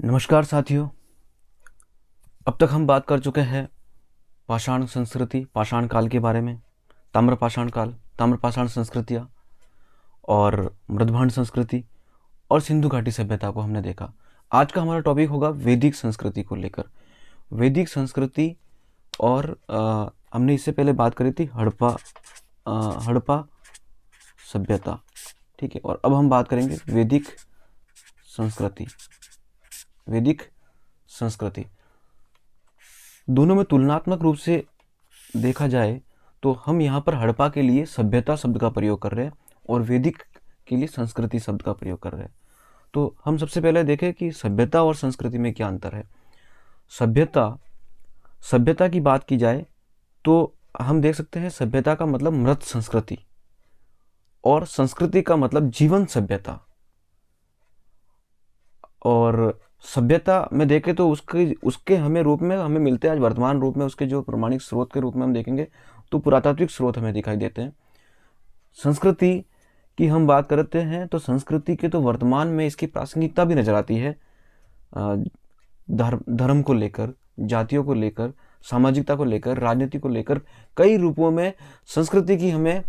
नमस्कार साथियों। अब तक हम बात कर चुके हैं पाषाण संस्कृति, पाषाण काल के बारे में। ताम्रपाषाण काल, ताम्रपाषाण संस्कृतियाँ और मृदभांड संस्कृति और सिंधु घाटी सभ्यता को हमने देखा। आज का हमारा टॉपिक होगा वैदिक संस्कृति को लेकर। वैदिक संस्कृति और हमने इससे पहले बात करी थी हड़प्पा सभ्यता, ठीक है। और अब हम बात करेंगे वैदिक संस्कृति। वैदिक संस्कृति दोनों में तुलनात्मक रूप से देखा जाए तो हम यहाँ पर हड़प्पा के लिए सभ्यता शब्द का प्रयोग कर रहे हैं और वैदिक के लिए संस्कृति शब्द का प्रयोग कर रहे हैं। तो हम सबसे पहले देखें कि सभ्यता और संस्कृति में क्या अंतर है। सभ्यता की बात की जाए तो हम देख सकते हैं सभ्यता का मतलब मृत संस्कृति और संस्कृति का मतलब जीवन सभ्यता। और सभ्यता में देखें तो उसके हमें रूप में हमें मिलते हैं आज वर्तमान रूप में, उसके जो प्रमाणिक स्रोत के रूप में हम देखेंगे तो पुरातात्विक स्रोत हमें दिखाई देते हैं। संस्कृति की हम बात करते हैं तो संस्कृति के तो वर्तमान में इसकी प्रासंगिकता भी नजर आती है। धर्म को लेकर, जातियों को लेकर, सामाजिकता को लेकर, राजनीति को लेकर कई रूपों में संस्कृति की हमें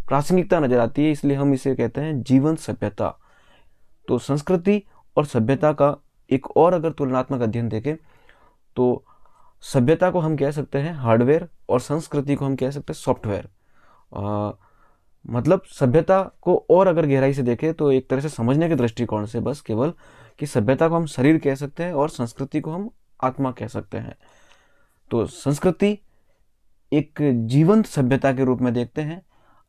प्रासंगिकता नजर आती है, इसलिए हम इसे कहते हैं जीवन सभ्यता। तो संस्कृति और सभ्यता का एक और अगर तुलनात्मक अध्ययन देखें तो सभ्यता को हम कह सकते हैं हार्डवेयर और संस्कृति को हम कह सकते हैं सॉफ्टवेयर। मतलब सभ्यता को और अगर गहराई से देखें तो एक तरह से समझने के दृष्टिकोण से बस केवल कि सभ्यता को हम शरीर कह सकते हैं और संस्कृति को हम आत्मा कह सकते हैं। तो संस्कृति एक जीवंत सभ्यता के रूप में देखते हैं,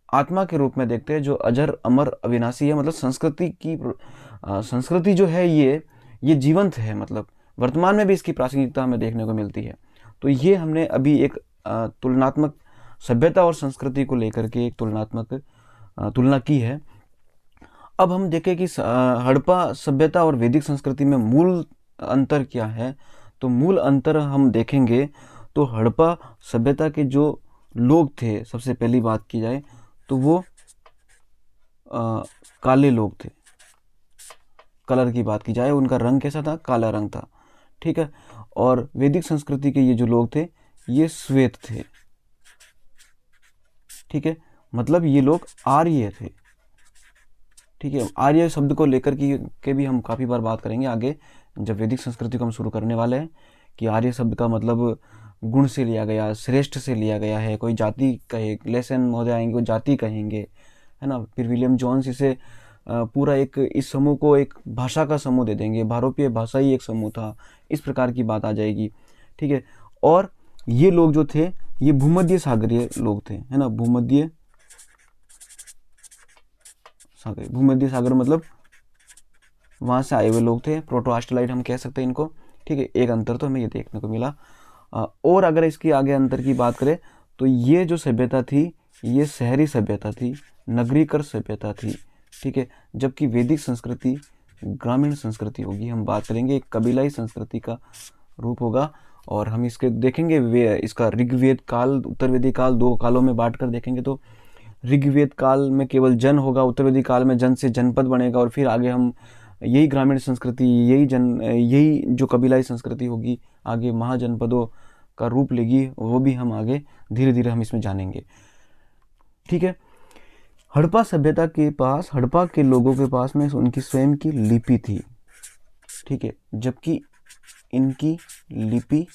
आत्मा के रूप में देखते हैं जो अजर अमर अविनाशी है। मतलब संस्कृति जो है ये जीवंत है, मतलब वर्तमान में भी इसकी प्रासंगिकता हमें देखने को मिलती है। तो ये हमने अभी एक तुलनात्मक सभ्यता और संस्कृति को लेकर के एक तुलनात्मक तुलना की है। अब हम देखें कि हड़प्पा सभ्यता और वैदिक संस्कृति में मूल अंतर क्या है। तो मूल अंतर हम देखेंगे तो हड़प्पा सभ्यता के जो लोग थे, सबसे पहली बात की जाए तो वो काले लोग थे। कलर की बात की जाए, उनका रंग कैसा था? काला रंग था, ठीक है। और वैदिक संस्कृति के ये जो लोग थे ये श्वेत थे, ठीक है। मतलब ये लोग आर्य थे, ठीक है। आर्य शब्द को लेकर के भी हम काफ़ी बार बात करेंगे आगे जब वैदिक संस्कृति को हम शुरू करने वाले हैं कि आर्य शब्द का मतलब गुण से लिया गया, श्रेष्ठ से लिया गया है। कोई जाति कहे, लेसन महोदय आएंगे वो जाति कहेंगे, है ना। फिर विलियम जोन्स इसे पूरा एक इस समूह को एक भाषा का समूह दे देंगे, भारोपीय भाषा ही एक समूह था, इस प्रकार की बात आ जाएगी, ठीक है। और ये लोग जो थे ये भूमध्य सागरीय लोग थे, है ना। भूमध्य सागर मतलब वहां से आए हुए लोग थे, प्रोटो ऑस्ट्रेलाइट हम कह सकते हैं इनको, ठीक है। एक अंतर तो हमें ये देखने को मिला। और अगर इसकी आगे अंतर की बात करें तो ये जो सभ्यता थी ये शहरी सभ्यता थी, नगरीकर सभ्यता थी, ठीक है। जबकि वैदिक संस्कृति ग्रामीण संस्कृति होगी। हम बात करेंगे एक कबीलाई संस्कृति का रूप होगा और हम इसके देखेंगे इसका ऋग्वेद काल, उत्तरवेदी काल, दो कालों में बांट कर देखेंगे। तो ऋग्वेद काल में केवल जन होगा, उत्तरवेदी काल में जन से जनपद बनेगा और फिर आगे हम यही ग्रामीण संस्कृति, यही जो कबीलाई संस्कृति होगी आगे महाजनपदों का रूप लेगी। वो भी हम आगे धीरे धीरे हम इसमें जानेंगे, ठीक है। हड़प्पा सभ्यता के पास, हड़प्पा के लोगों के पास में उनकी स्वयं की लिपि थी, ठीक है। जबकि इनकी लिपि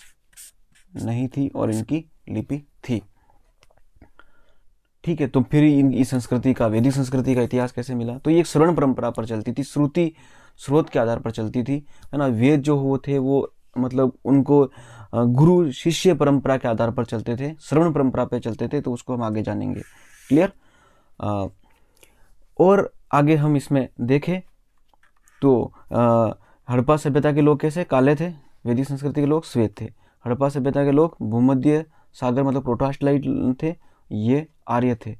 नहीं थी और इनकी लिपि थी, ठीक है। तो फिर इस संस्कृति का, वैदिक संस्कृति का इतिहास कैसे मिला? तो ये एक श्रवण परंपरा पर चलती थी, श्रुति स्रोत के आधार पर चलती थी, है ना। वेद जो वो थे वो मतलब उनको गुरु शिष्य परंपरा के आधार पर चलते थे, श्रवण परंपरा पे चलते थे। तो उसको हम आगे जानेंगे, क्लियर। और आगे हम इसमें देखें तो हड़प्पा सभ्यता के लोग कैसे? काले थे, वैदिक संस्कृति के लोग श्वेत थे। हड़प्पा सभ्यता के लोग भूमध्य सागर मतलब प्रोटो ऑस्ट्रेलाइट थे, ये आर्य थे।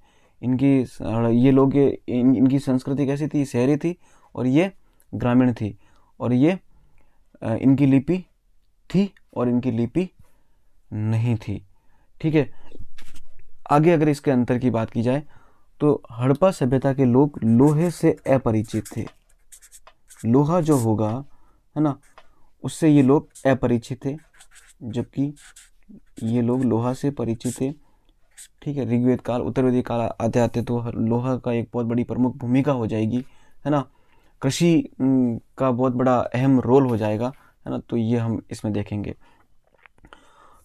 ये लोग इनकी संस्कृति कैसी थी? शहरी थी और ये ग्रामीण थी। और ये इनकी लिपि थी और इनकी लिपि नहीं थी, ठीक है। आगे अगर इसके अंतर की बात की जाए तो हड़प्पा सभ्यता के लोग लोहे से अपरिचित थे। लोहा जो होगा, है ना, उससे ये लोग अपरिचित थे, जबकि ये लोग लोहा से परिचित थे। ठीक है, ऋग्वेद काल उत्तर वेदिक काल आते आते तो लोहा का एक बहुत बड़ी प्रमुख भूमिका हो जाएगी, है ना। कृषि का बहुत बड़ा अहम रोल हो जाएगा, है ना। तो ये हम इसमें देखेंगे।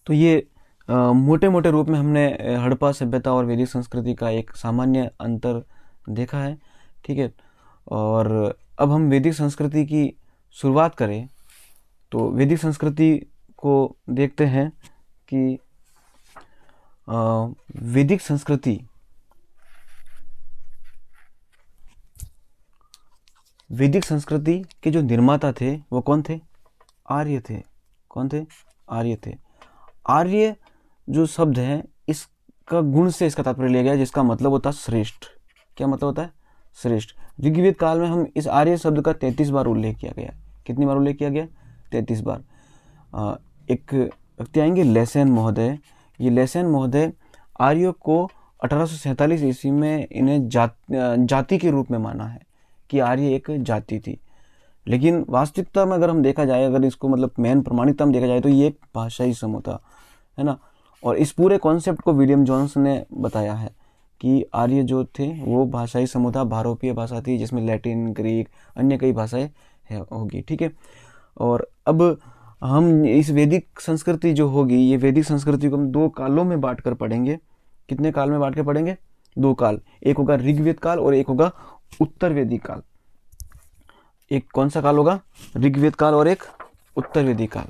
तो ये मोटे मोटे रूप में हमने हड़प्पा सभ्यता और वैदिक संस्कृति का एक सामान्य अंतर देखा है। ठीक है, और अब हम वैदिक संस्कृति की शुरुआत करें तो वैदिक संस्कृति को देखते हैं कि वैदिक संस्कृति के जो निर्माता थे वो कौन थे? आर्य थे। कौन थे? आर्य थे। आर्य जो शब्द है इसका गुण से इसका तात्पर्य लिया गया, जिसका मतलब होता है श्रेष्ठ। क्या मतलब होता है? श्रेष्ठ। ऋग्वेद काल में हम इस आर्य शब्द का 33 बार उल्लेख किया गया। कितनी बार उल्लेख किया गया? 33 बार। एक व्यक्ति आएंगे लेसेन महोदय। ये लेसेन महोदय आर्यों को 1847 ईस्वी में इन्हें जाति के रूप में माना है कि आर्य एक जाति थी। लेकिन वास्तविकता में अगर हम देखा जाए, अगर इसको मतलब मेन प्रमाणिकता में देखा जाए तो ये एक भाषाई समूह था, है ना। और इस पूरे कॉन्सेप्ट को विलियम जोन्स ने बताया है कि आर्य जो थे वो भाषाई समूह था, बहुरूपीय भाषा थी जिसमें लैटिन, ग्रीक, अन्य कई भाषाएं होगी। ठीक है, और अब हम इस वैदिक संस्कृति जो होगी, ये वैदिक संस्कृति को हम 2 कालों में बांट कर पढ़ेंगे। कितने काल में बांट कर पढ़ेंगे? 2 काल। एक होगा ऋग्वेद काल और एक होगा उत्तर वैदिक काल। एक कौन सा काल होगा? ऋग्वेद काल और एक उत्तर वैदिक काल।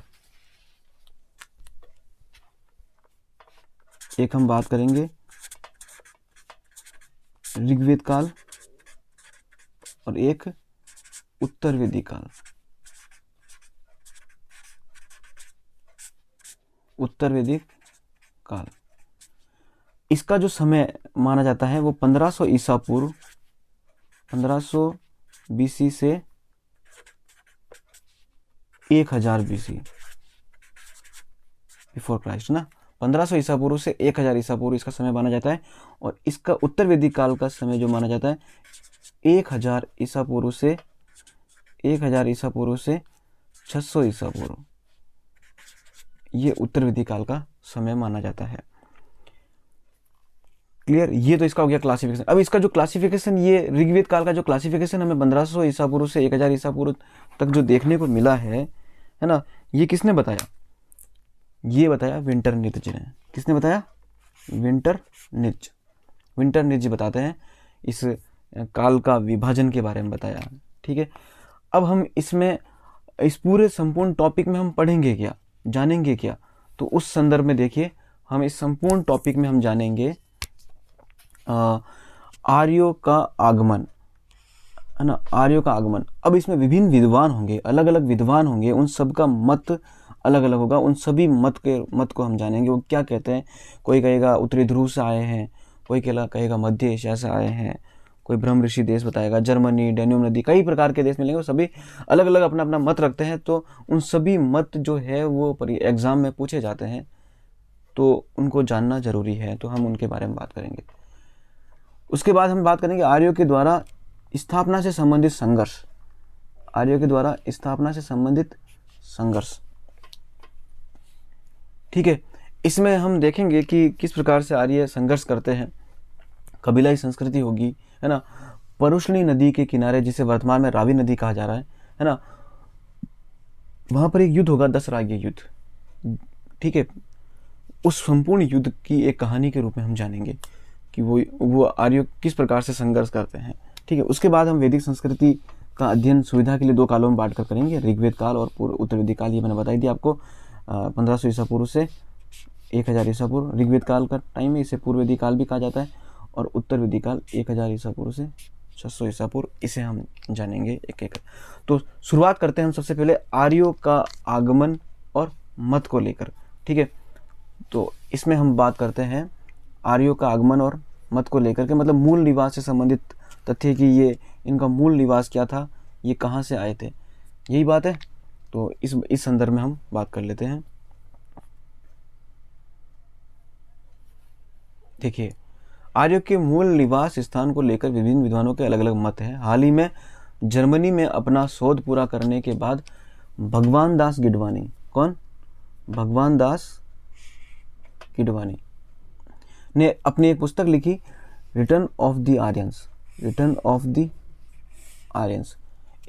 एक हम बात करेंगे ऋग्वेद काल और एक उत्तर वैदिक काल। उत्तर वैदिक काल, इसका जो समय माना जाता है वो 1500 ईसा पूर्व, 1500 बीसी से 1000 बीसी, बिफोर क्राइस्ट ना। 1500 ईसा पूर्व से 1000 ईसा पूर्व इसका समय माना जाता है। और इसका उत्तर वैदिक काल का समय जो माना जाता है 1000 ईसा पूर्व से 600 ईसा पूर्व, ये उत्तर वैदिक काल का समय माना जाता है। क्लियर? ये तो इसका हो गया क्लासिफिकेशन। अब इसका जो क्लासिफिकेशन, ये ऋग्वेद काल का जो क्लासिफिकेशन हमें 1500 ईसा पूर्व से 1000 ईसा पूर्व तक जो देखने को मिला है ना, ये किसने बताया? ये बताया विंटरनित्ज ने। किसने बताया? विंटरनित्ज। विंटरनित्ज बताते हैं इस काल का विभाजन के बारे में बताया। ठीक है, अब हम इसमें इस पूरे संपूर्ण टॉपिक में हम पढ़ेंगे क्या, जानेंगे क्या? तो उस संदर्भ में देखिए, हम इस संपूर्ण टॉपिक में हम जानेंगे आर्यों का आगमन, है ना। आर्यों का आगमन। अब इसमें विभिन्न विद्वान होंगे, अलग अलग विद्वान होंगे, उन सब का मत अलग अलग होगा। उन सभी मत को हम जानेंगे, वो क्या कहते हैं। कोई कहेगा उत्तरी ध्रुव से आए हैं, कोई कहेगा मध्य एशिया से आए हैं, कोई ब्रह्म ऋषि देश बताएगा, जर्मनी, डेन्यूब नदी, कई प्रकार के देश मिलेंगे। वो सभी अलग अलग अपना अपना मत रखते हैं। तो उन सभी मत जो है वो एग्जाम में पूछे जाते हैं, तो उनको जानना जरूरी है। तो हम उनके बारे में बात करेंगे। उसके बाद हम बात करेंगे आर्यों के द्वारा स्थापना से संबंधित संघर्ष। आर्यों के द्वारा स्थापना से संबंधित संघर्ष। ठीक है, इसमें हम देखेंगे कि किस प्रकार से आर्य संघर्ष करते हैं। कबीलाई संस्कृति होगी, है ना। परुष्णी नदी के किनारे, जिसे वर्तमान में रावी नदी कहा जा रहा है ना, वहां पर एक युद्ध होगा, 10 राज्य युद्ध। ठीक है, उस संपूर्ण युद्ध की एक कहानी के रूप में हम जानेंगे कि वो आर्य किस प्रकार से संघर्ष करते हैं। ठीक है, उसके बाद हम वैदिक संस्कृति का अध्ययन सुविधा के लिए 2 कालों में बांट कर करेंगे, ऋग्वेद काल और उत्तर वैदिक काल। ये मैंने बताई दिया आपको। 1500 ईसा पूर्व से 1000 ईसा पूर्व ऋग्वेद काल का टाइम है, इसे पूर्व वैदिक काल भी कहा जाता है। और उत्तर वैदिक काल 1000 ईसा पूर्व से 600 ईसा पूर्व, इसे हम जानेंगे एक एक। तो शुरुआत करते हैं हम सबसे पहले आर्यों का आगमन और मत को लेकर। ठीक है, तो इसमें हम बात करते हैं आर्यों का आगमन और मत को लेकर के, मतलब मूल निवास से संबंधित तथ्य कि ये इनका मूल निवास क्या था, ये कहाँ से आए थे, यही बात है। तो इस संदर्भ में हम बात कर लेते हैं। देखिए, आर्यों के मूल निवास स्थान को लेकर विभिन्न विद्वानों के अलग अलग मत हैं। हाल ही में जर्मनी में अपना शोध पूरा करने के बाद भगवान दास गिडवानी। कौन? भगवान दास गिडवानी ने अपनी एक पुस्तक लिखी, return of the Aryans. Return of the Aryans,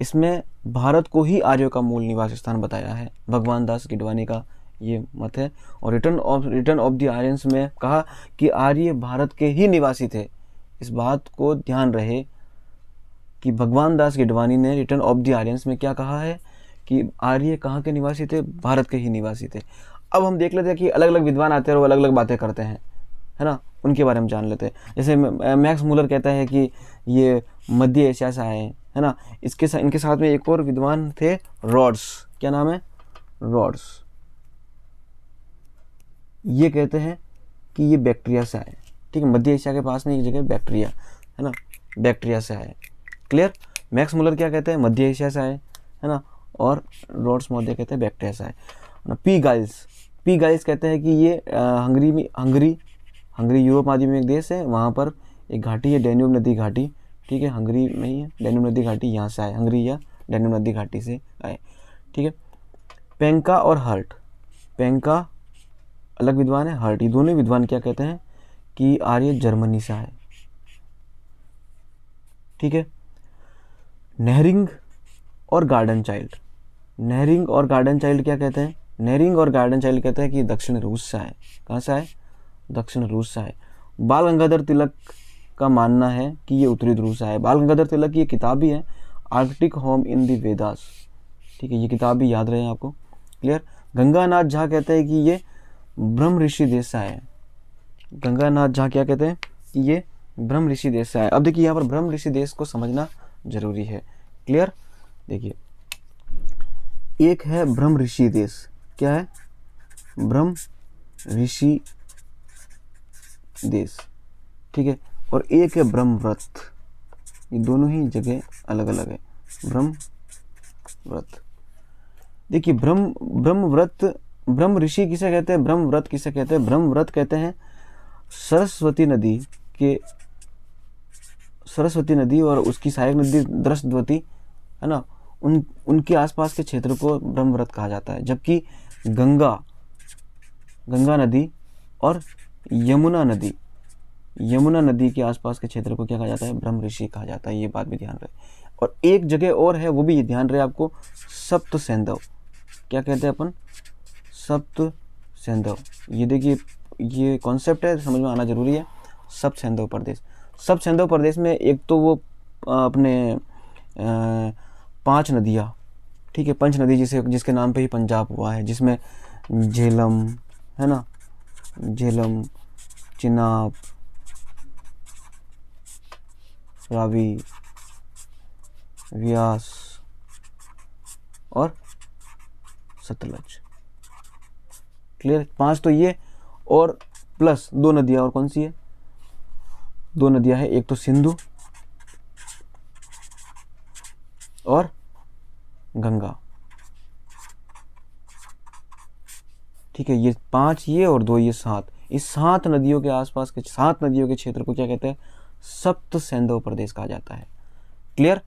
इसमें भारत को ही आर्यों का मूल निवास स्थान बताया है। भगवान दास गिडवानी का ये मत है। और रिटर्न ऑफ द आर्यंस में कहा कि आर्य भारत के ही निवासी थे। इस बात को ध्यान रहे कि भगवान दास गिडवानी ने रिटर्न ऑफ द आर्यंस में क्या कहा है कि आर्य कहाँ के निवासी थे? भारत के ही निवासी थे। अब हम देख लेते हैं कि अलग अलग विद्वान आते हैं और अलग अलग बातें करते हैं, है ना, उनके बारे में जान लेते हैं। जैसे मैक्स मूलर कहता है कि ये मध्य एशिया से आए, है ना। इनके साथ में एक और विद्वान थे, रॉड्स। क्या नाम है? रॉड्स। ये कहते हैं कि ये बैक्टीरिया से आए। ठीक है, मध्य एशिया के पास में एक जगह बैक्टीरिया, है ना, बैक्टीरिया से आए। क्लियर? मैक्स मूलर क्या कहते हैं? मध्य एशिया से आए, है ना, और रॉड्स महोदय कहते हैं बैक्टीरिया से आए। पी गाइल्स कहते हैं कि ये हंगरी यूरोप आदि में एक देश है, वहाँ पर एक घाटी है, डैन्यूब नदी घाटी। ठीक है, हंगरी में ही है डैन्यूब नदी घाटी, यहाँ से आए, हंगरी या डैन्यूब नदी घाटी से आए। ठीक है। पेंका और हर्ट, पेंका अलग विद्वान है, हर्ट, ये दोनों विद्वान क्या कहते हैं कि आर्य जर्मनी से आए। ठीक है। नेहरिंग और गार्डन चाइल्ड, नेहरिंग और गार्डन चाइल्ड क्या कहते हैं? नेहरिंग और गार्डन चाइल्ड कहते हैं कि दक्षिण रूस से आए। कहाँ से आए? दक्षिण रूस से आए। बाल गंगाधर तिलक का मानना है कि ये उत्तरी ध्रुव से आए। बाल गंगाधर तिलक की ये किताब भी है, Arctic home in the Vedas. ठीक है, ये किताब भी याद रहे आपको। क्लियर? गंगानाथ झा कहते हैं कि ये ब्रह्म ऋषि देश से आए। गंगानाथ झा क्या कहते हैं कि ये ब्रह्म ऋषि देश से आए। अब देखिए यहाँ पर ब्रह्म ऋषि देश को समझना जरूरी है। क्लियर? देखिए, एक है ब्रह्म ऋषि देश, क्या है? ब्रह्म ऋषि देश। ठीक है, और एक है ब्रह्मव्रत। ये दोनों ही जगह अलग अलग है। ब्रह्मव्रत, देखिए ब्रह्मव्रत, ब्रह्म ऋषि किसे कहते हैं? ब्रह्मव्रत किसे कहते हैं? ब्रह्मव्रत कहते हैं सरस्वती नदी और उसकी सहायक नदी द्रष्टवती, है ना, उनके आसपास के क्षेत्र को ब्रह्मव्रत कहा जाता है। जबकि गंगा नदी और यमुना नदी के आसपास के क्षेत्र को क्या कहा जाता है? ब्रह्म ऋषि कहा जाता है। ये बात भी ध्यान रहे। और एक जगह और है, वो भी ध्यान रहे आपको, सप्त सैंधव। क्या कहते हैं अपन? सप्त सैंधव। ये देखिए, ये कॉन्सेप्ट है, समझ में आना जरूरी है। सप्त सैंधव प्रदेश, सप्त सैंधव प्रदेश में एक तो वो अपने 5 नदियाँ, ठीक है, पंच नदी जिसके नाम पे ही पंजाब हुआ है, जिसमें झेलम, है ना, झेलम, चिनाब, रावी, व्यास और सतलज। क्लियर? 5 तो ये, और प्लस 2 नदियाँ, और कौन सी है? 2 नदियाँ है, एक तो सिंधु और गंगा। ठीक है, ये 5 ये और 2 ये 7। इस 7 नदियों के आसपास के 7 नदियों के क्षेत्र को क्या कहते हैं? सप्त सैंधव प्रदेश कहा जाता है। क्लियर?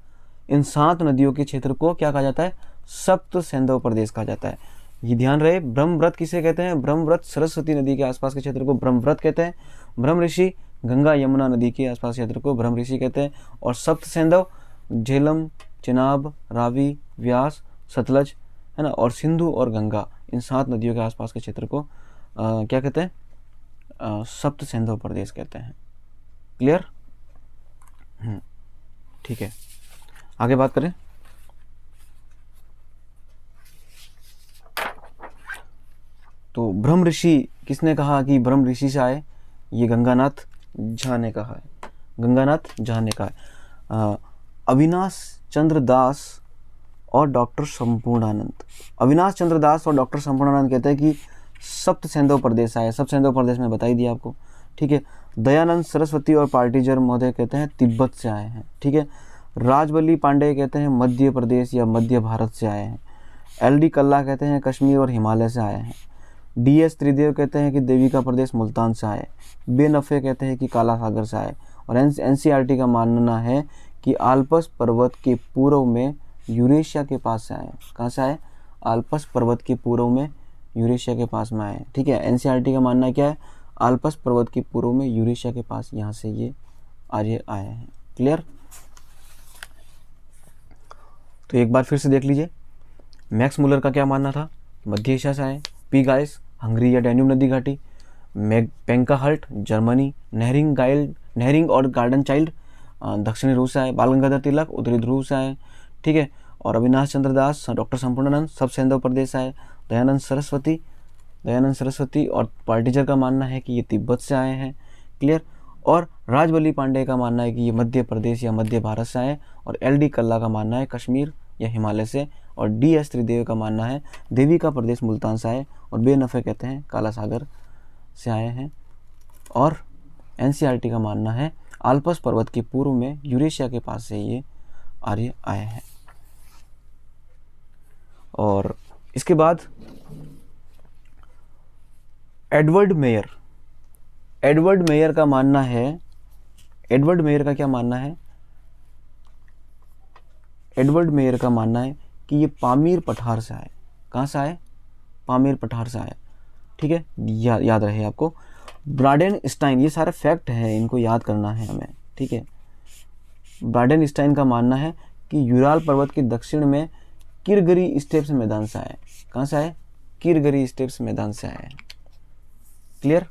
इन 7 नदियों के क्षेत्र को क्या कहा जाता है? सप्त सैंधव प्रदेश कहा जाता है। ये ध्यान रहे। ब्रह्मव्रत किसे कहते हैं? ब्रह्मव्रत सरस्वती नदी के आसपास के क्षेत्र को ब्रह्मव्रत कहते हैं। ब्रह्म ऋषि गंगा यमुना नदी के आसपास क्षेत्र को ब्रह्म ऋषि कहते हैं। और सप्त सैंधव झेलम, चिनाब, रावी, व्यास, सतलज, है ना, और सिंधु और गंगा, इन 7 नदियों के आसपास के क्षेत्र को क्या कहते हैं? सप्त सैंधव प्रदेश कहते हैं। क्लियर? ठीक है, आगे बात करें। तो ब्रह्म ऋषि किसने कहा कि ब्रह्म ऋषि से आए? ये गंगानाथ झा ने कहा है। गंगानाथ झा ने कहा है। अविनाश चंद्र दास और डॉक्टर संपूर्णानंद, अविनाश चंद्र दास और डॉक्टर संपूर्णानंद कहते हैं कि सप्त सैंधव प्रदेश आए। सप्त सैंधव प्रदेश में बता ही दिया आपको। ठीक है। दयानंद सरस्वती और पार्टीजर महोदय कहते हैं तिब्बत से आए हैं। ठीक है। राजवल्ली पांडे कहते हैं मध्य प्रदेश या मध्य भारत से आए हैं। LD कल्ला कहते हैं कश्मीर और हिमालय से आए हैं। DS त्रिदेव कहते हैं कि देविका प्रदेश मुल्तान से आए। बेनफे कहते हैं कि काला सागर से आए। और NCERT का मानना है कि आल्पस पर्वत के पूर्व में यूरेशिया के पास से आए। कहाँ से आए? आल्पस पर्वत के पूर्व में यूरेशिया के पास में आए। ठीक है, एनसीईआरटी का मानना क्या है, आल्पस पर्वत के पूर्व में यूरेशिया के पास यहाँ से ये आर्य आए हैं। क्लियर। तो एक बार फिर से देख लीजिए, मैक्स मुलर का क्या मानना था, मध्य एशिया से आए। पी गाइस हंगरी या डैन्यूब नदी घाटी। पेंकाहर्ट जर्मनी। नेहरिंग और गार्डन चाइल्ड दक्षिणी रूस से आए। बाल गंगाधर तिलक उत्तरी ध्रुव से आए। ठीक है, और अविनाश चंद्र दास, डॉक्टर संपूर्णानंद सब सैंधव प्रदेश से आए। दयानंद सरस्वती और पार्टीजर का मानना है कि ये तिब्बत से आए हैं। क्लियर। और राजवल्ली पांडे का मानना है कि ये मध्य प्रदेश या मध्य भारत से आए। और एल.डी. कल्ला का मानना है कश्मीर या हिमालय से। और डी.एस. त्रिदेव का मानना है देवी का प्रदेश मुल्तान से आए। और बेनफे कहते हैं काला सागर से आए हैं। और एनसीईआरटी का मानना है आल्पस पर्वत के पूर्व में यूरेशिया के पास से ये आर्य आए हैं। और इसके बाद एडवर्ड मेयर का मानना है, एडवर्ड मेयर का क्या मानना है, एडवर्ड मेयर का मानना है कि ये पामीर पठार से आए। कहाँ से आए, पामीर पठार से आए। ठीक है, याद रहे आपको। ब्राडेनस्टाइन, ये सारे फैक्ट हैं, इनको याद करना है हमें। ठीक है, ब्राडेनस्टाइन का मानना है कि यूराल पर्वत के दक्षिण में किरगरी स्टेप्स मैदान से आए। कहाँ से आए, किरगरी स्टेप्स मैदान से आए। क्लियर।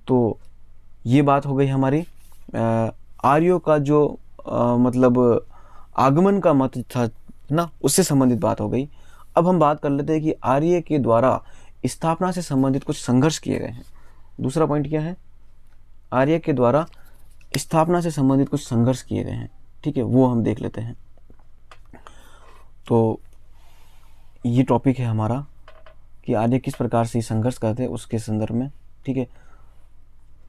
तो ये बात हो गई हमारी आर्यों का जो मतलब आगमन का मत था ना, उससे संबंधित बात हो गई। अब हम बात कर लेते हैं कि आर्य के द्वारा स्थापना से संबंधित कुछ संघर्ष किए गए हैं। दूसरा पॉइंट क्या है, आर्य के द्वारा स्थापना से संबंधित कुछ संघर्ष किए गए हैं। ठीक है, वो हम देख लेते हैं। तो ये टॉपिक है हमारा कि आर्य किस प्रकार से संघर्ष करते हैं उसके संदर्भ में। ठीक है,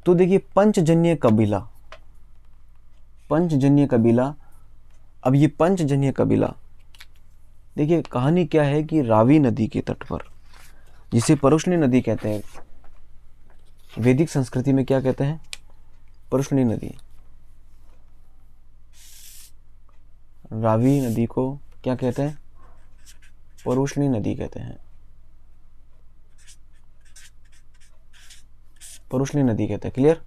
तो देखिए पंचजन्य कबीला। अब ये पंचजन्य कबीला, देखिए कहानी क्या है कि रावी नदी के तट पर, जिसे परुष्णी नदी कहते हैं, वैदिक संस्कृति में क्या कहते हैं, परुष्णी नदी। रावी नदी को क्या कहते हैं, परुष्णी नदी कहते हैं, परुष्णी नदी कहते हैं। क्लियर।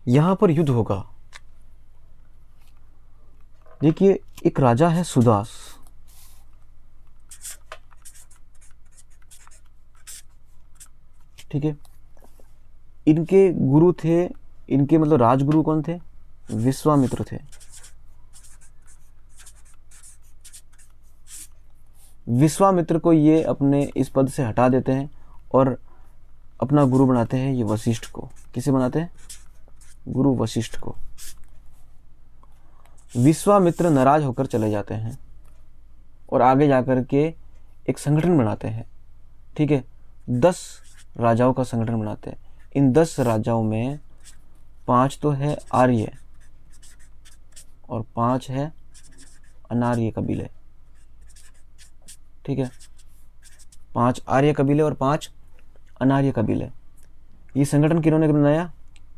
यहां पर युद्ध होगा। देखिए एक राजा है सुदास, ठीक है, इनके गुरु थे, इनके मतलब राजगुरु कौन थे, विश्वामित्र थे। विश्वामित्र को ये अपने इस पद से हटा देते हैं और अपना गुरु बनाते हैं ये वशिष्ठ को। किसे बनाते हैं, गुरु वशिष्ठ को। विश्वामित्र नाराज होकर चले जाते हैं और आगे जाकर के एक संगठन बनाते हैं। ठीक है, 10 राजाओं का संगठन बनाते हैं। इन 10 राजाओं में 5 तो है आर्य और 5 है अनार्य कबीले। ठीक है, 5 आर्य कबीले और 5 अनार्य कबीले। ये संगठन किन्होंने बनाया,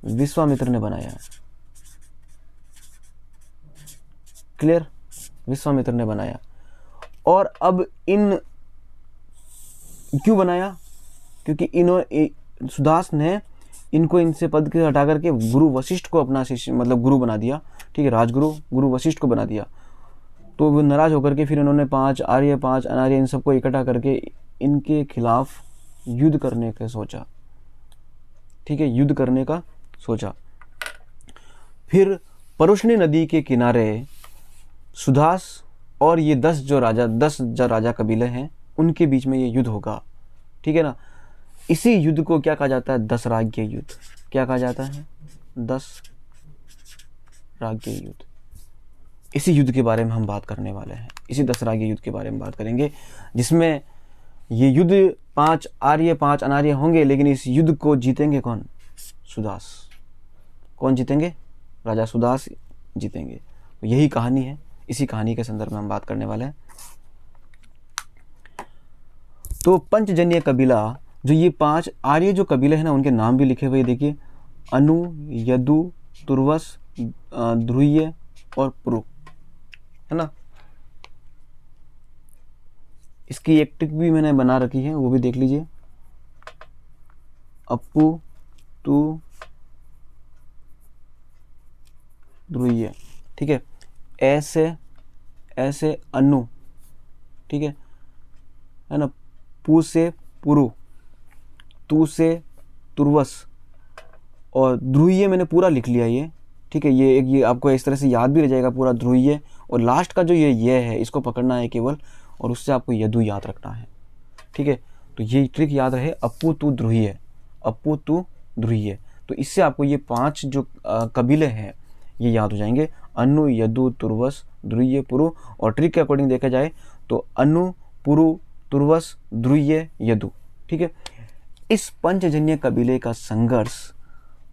विश्वामित्र ने बनाया है। क्लियर, विश्वामित्र ने बनाया। और अब इन क्यों बनाया, क्योंकि सुदास ने इनको इनसे पद के हटा करके गुरु वशिष्ठ को अपना शिष्य मतलब गुरु बना दिया। ठीक है, राजगुरु गुरु वशिष्ठ को बना दिया। तो वो नाराज होकर के फिर इन्होंने 5 आर्य 5 अनार्य इन सबको इकट्ठा करके इनके खिलाफ युद्ध करने का सोचा। ठीक है, युद्ध करने का सोचा। फिर परुष्णी नदी के किनारे सुदास और ये 10 जो राजा कबीले हैं उनके बीच में ये युद्ध होगा। ठीक है ना, इसी युद्ध को क्या कहा जाता है, 10 राज्य युद्ध। क्या कहा जाता है, 10 राज्य युद्ध। इसी युद्ध के बारे में हम बात करने वाले हैं, इसी 10 राज्य युद्ध के बारे में बात करेंगे, जिसमें ये युद्ध 5 आर्य 5 अनार्य होंगे, लेकिन इस युद्ध को जीतेंगे कौन, सुदास। कौन जीतेंगे, राजा सुदास जीतेंगे। तो यही कहानी है, इसी कहानी के संदर्भ में हम बात करने वाले हैं। तो पंचजन्य कबीला, जो ये 5 आर्य जो कबीले हैं ना, उनके नाम भी लिखे हुए देखिए, अनु, यदु, तुर्वस, ध्रुय और पुरु। है ना। इसकी एक ट्रिक भी मैंने बना रखी है, वो भी देख लीजिए। अप्पू तू ध्रुवीय, ठीक है। ऐसे ऐसे अनु, ठीक है ना। पू से पुरु, तू से तुर्वस, और ध्रुवीय मैंने पूरा लिख लिया ये, ठीक है। ये आपको इस तरह से याद भी रह जाएगा पूरा ध्रुवीय, और लास्ट का जो ये है इसको पकड़ना है केवल, और उससे आपको यदु याद रखना है, ठीक है। तो ये ट्रिक याद रहे, अप्पू तू ध्रुवीय, अप्पू तू ध्रुवीय। तो इससे आपको ये 5 जो कबीले हैं ये याद हो जाएंगे, अनु, यदु, तुर्वस, ध्रुवीय, पुरु। और ट्रिक के अकॉर्डिंग देखा जाए तो अनु, पुरु, तुर्वस, ध्रुवीय, यदु, ठीक है। इस पंचजन्य कबीले का संघर्ष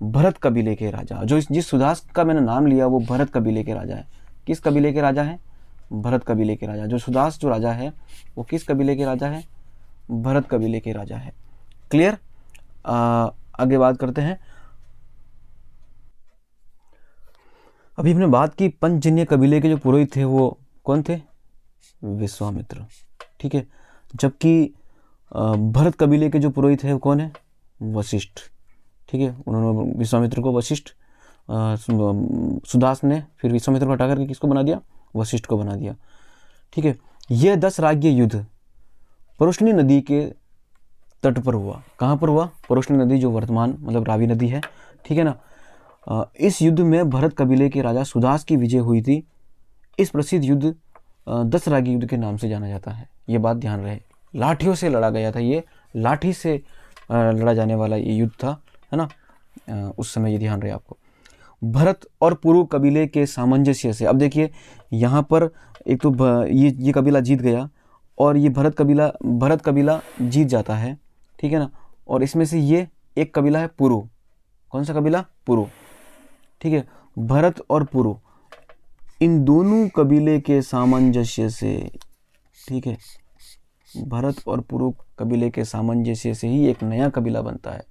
भरत कबीले के राजा, जो जिस सुदास का मैंने नाम लिया वो भरत कबीले के राजा है। किस कबीले के राजा है? भरत कबीले के राजा। जो सुदास जो राजा है वो किस कबीले के राजा है? भरत कबीले के राजा है। क्लियर? आगे बात करते हैं। अभी हमने बात की पंचजन्य कबीले के जो पुरोहित थे वो कौन थे? विश्वामित्र, ठीक है। जबकि भरत कबीले के जो पुरोहित है वो कौन है? वशिष्ठ, ठीक है। उन्होंने विश्वामित्र को वशिष्ठ, सुदास ने फिर विश्वामित्र को हटा करके किसको बना दिया? वशिष्ठ को बना दिया, ठीक है। यह 10 राज्य युद्ध परुष्णी नदी के तट पर हुआ। कहाँ पर हुआ? परुष्णी नदी जो वर्तमान मतलब रावी नदी है, ठीक है ना। इस युद्ध में भरत कबीले के राजा सुदास की विजय हुई थी। इस प्रसिद्ध युद्ध 10 राज्य युद्ध के नाम से जाना जाता है। ये बात ध्यान रहे, लाठियों से लड़ा गया था, ये लाठी से लड़ा जाने वाला ये युद्ध था, है ना। उस समय ये ध्यान रहे आपको। भरत और पुरु कबीले के सामंजस्य से, अब देखिए यहाँ पर एक तो ये कबीला जीत गया और ये भरत कबीला जीत जाता है, ठीक है ना। और इसमें से ये एक कबीला है पुरु। कौन सा कबीला? पुरु, ठीक है। भरत और पुरु, इन दोनों कबीले के सामंजस्य से, ठीक है, भरत और पुरु कबीले के सामंजस्य से ही एक नया कबीला बनता है।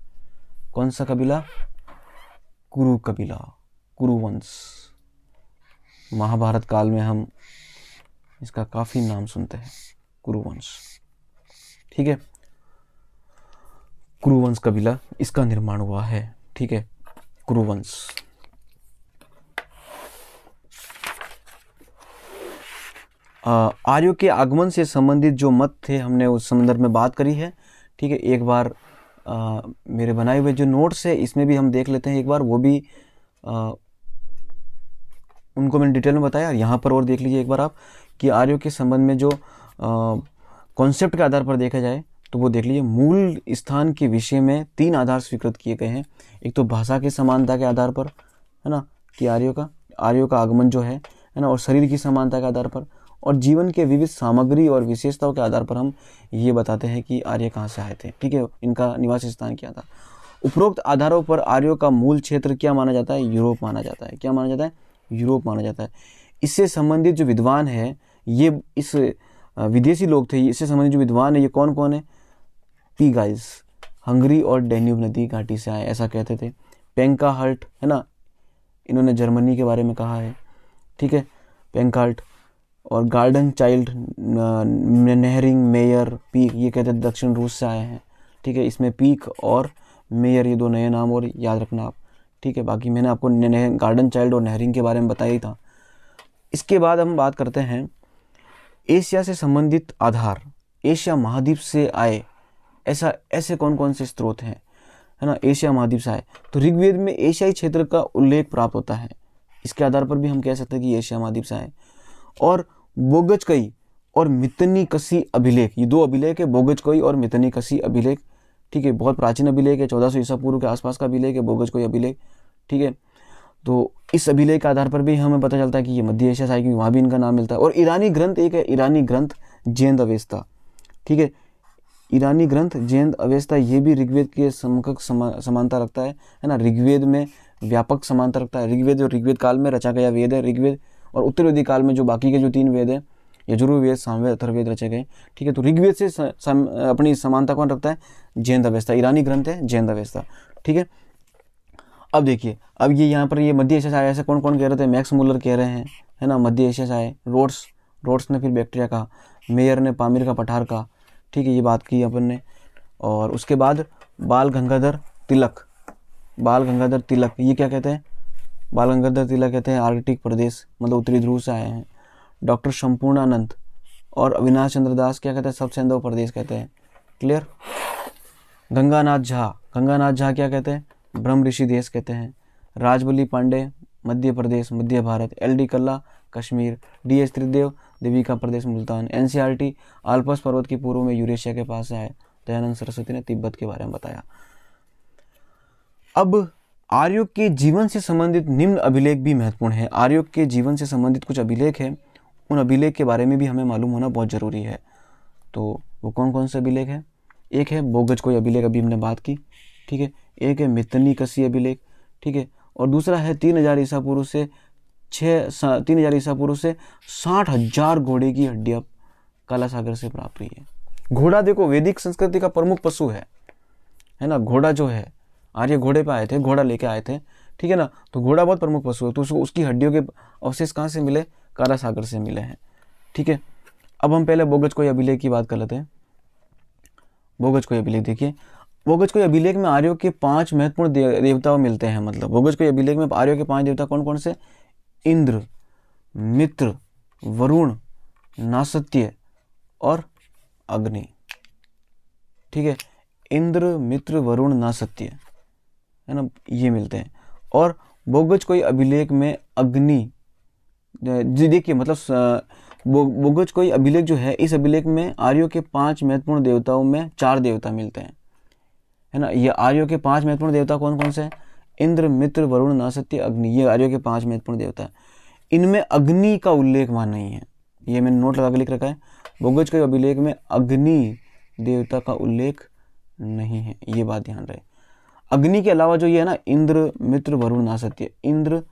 कौन सा कबीला? कुरु कबीला, कुरुवंश। महाभारत काल में हम इसका काफी नाम सुनते हैं, कुरुवंश, ठीक है। कुरुवंश कबीला इसका निर्माण हुआ है, ठीक है, कुरुवंश। आर्यों के आगमन से संबंधित जो मत थे हमने उस संदर्भ में बात करी है, ठीक है। एक बार मेरे बनाए हुए जो नोट्स है इसमें भी हम देख लेते हैं एक बार, वो भी उनको मैंने डिटेल में बताया। यहाँ पर और देख लीजिए एक बार आप कि आर्यों के संबंध में जो कॉन्सेप्ट के आधार पर देखा जाए तो वो देख लीजिए। मूल स्थान के विषय में 3 आधार स्वीकृत किए गए हैं। एक तो भाषा की समानता के आधार पर, है ना, कि आर्यों का आगमन जो है ना, और शरीर की समानता के आधार पर, और जीवन के विविध सामग्री और विशेषताओं के आधार पर हम ये बताते हैं कि आर्य कहाँ से आए थे, ठीक है, इनका निवास स्थान क्या था। उपरोक्त आधारों पर आर्यों का मूल क्षेत्र क्या माना जाता है? यूरोप माना जाता है। क्या माना जाता है? यूरोप माना जाता है। इससे संबंधित जो विद्वान है, ये इस विदेशी लोग थे, इससे संबंधित जो विद्वान है ये कौन कौन है? पी गाइस, हंगरी और डैन्यूब नदी घाटी से आए, ऐसा कहते थे। पेंकाहल्ट, है ना, इन्होंने जर्मनी के बारे में कहा है, ठीक है, पेंकाहल्ट। और गार्डन चाइल्ड, नेहरिंग, मेयर, पीक, ये कहते हैं दक्षिण रूस से आए हैं, ठीक है। इसमें पीक और मेयर ये 2 नए नाम और याद रखना आप, ठीक है। बाकी मैंने आपको गार्डन चाइल्ड और नेहरिंग के बारे में बताया ही था। इसके बाद हम बात करते हैं एशिया से संबंधित आधार। एशिया महाद्वीप से आए ऐसे कौन कौन से स्रोत हैं, है ना, एशिया महाद्वीप से आए। तो ऋग्वेद में एशियाई क्षेत्र का उल्लेख प्राप्त होता है। इसके आधार पर भी हम कह सकते हैं कि एशिया महाद्वीप से आए। और बोगजकई और मितनिकसी अभिलेख, ये 2 अभिलेख है, बोगजकई और मितनिकसी अभिलेख, ठीक है। बहुत प्राचीन अभिलेख है, 1400 ईसा पूर्व के आसपास का अभिलेख है बोगजकई अभिलेख, ठीक है। तो इस अभिलेख के आधार पर भी हमें पता चलता है कि ये मध्य एशिया से आए, क्योंकि वहाँ भी इनका नाम मिलता है। और ईरानी ग्रंथ एक है, ईरानी ग्रंथ जैन अवेस्ता, ठीक है। ईरानी ग्रंथ जैन अवेस्ता ये भी ऋग्वेद के समकक्ष समानता रखता है ना। ऋग्वेद में व्यापक समानता रखता है। ऋग्वेद जो ऋग्वेद काल में रचा गया वेद है ऋग्वेद, और उत्तरवेदी काल में जो बाकी के जो 3 वेद हैं, यजुर्वेद, सामवेद, अथर्ववेद रचे गए, ठीक है। तो ऋग्वेद से अपनी समानता कौन रखता है? जैन अवेस्ता। ईरानी ग्रंथ है जैन अवेस्ता, ठीक है। अब देखिए, अब ये यहाँ पर ये मध्य एशिया से आया, ऐसे कौन कौन कह रहे थे? मैक्स मुलर कह रहे हैं, है ना, मध्य एशिया से आए। रोड्स ने फिर बैक्टीरिया कहा, मेयर ने पामीर का पठार कहा, ठीक है, ये बात की अपन ने। और उसके बाद बाल गंगाधर तिलक, ये क्या कहते हैं? बाल गंगाधर तिलक कहते हैं आर्कटिक प्रदेश, मतलब उत्तरी ध्रुव से आए हैं। डॉक्टर संपूर्णानंद और अविनाश चंद्र दास क्या कहते हैं? सब सिंधु प्रदेश कहते हैं। क्लियर? गंगानाथ झा क्या कहते हैं? ब्रह्म ऋषि देश कहते हैं। राजबली पांडे मध्य प्रदेश, मध्य भारत। LD कल्ला कश्मीर। DS त्रिदेव देविका प्रदेश, मुल्तान। NCERT आल्पस पर्वत की पूर्व में यूरेशिया के पास है। दयानंद सरस्वती ने तिब्बत के बारे में बताया। अब आर्यों के जीवन से संबंधित निम्न अभिलेख भी महत्वपूर्ण है। आर्यों के जीवन से संबंधित कुछ अभिलेख है, उन अभिलेख के बारे में भी हमें मालूम होना बहुत जरूरी है। तो वो कौन कौन से अभिलेख है? एक है बोगजकोई अभिलेख, अभी हमने बात की, ठीक है। एक है मितनी-कसी अभिलेख, ठीक है। और दूसरा है 3000 ईसा पूर्व से 60,000 घोड़े की हड्डियां काला सागर से प्राप्त हुई है। घोड़ा देखो वैदिक संस्कृति का प्रमुख पशु है ना। घोड़ा जो है, आर्य घोड़े पे आए थे, घोड़ा लेके आए थे, ठीक है ना। तो घोड़ा बहुत प्रमुख पशु है। तो उसकी हड्डियों के अवशेष कहाँ से मिले? काला सागर से मिले हैं, ठीक है। अब हम पहले बोगजकोई अभिलेख की बात कर लेते हैं। बोगजकोई अभिलेख देखिए, बोगजकोई अभिलेख में आर्यों के 5 महत्वपूर्ण देवता मिलते हैं। मतलब बोगजकोई अभिलेख में आर्यों के 5 देवता कौन कौन से? इंद्र, मित्र, वरुण, नासत्य और अग्नि, ठीक है। इंद्र, मित्र, वरुण, नासत्य, है ना, ये मिलते हैं। और बोगजकोई अभिलेख में अग्नि, जी देखिए, मतलब बोगजकोई अभिलेख जो है, इस अभिलेख में आर्यों के 5 महत्वपूर्ण देवताओं में 4 देवता मिलते हैं, है ना। ये आर्यों के 5 महत्वपूर्ण देवता कौन कौन से हैं? इंद्र, मित्र, वरुण, नासत्य, अग्नि, ये आर्यों के 5 महत्वपूर्ण देवता हैं। इनमें अग्नि का उल्लेख वहां नहीं है, ये मैंने नोट लगा के लिख रखा है। बोगजकोई अभिलेख में अग्नि देवता का उल्लेख नहीं है, ये बात ध्यान रहे। अग्नि के अलावा जो ये है ना, इंद्र, मित्र, वरुण, नासत्य, इंद्र,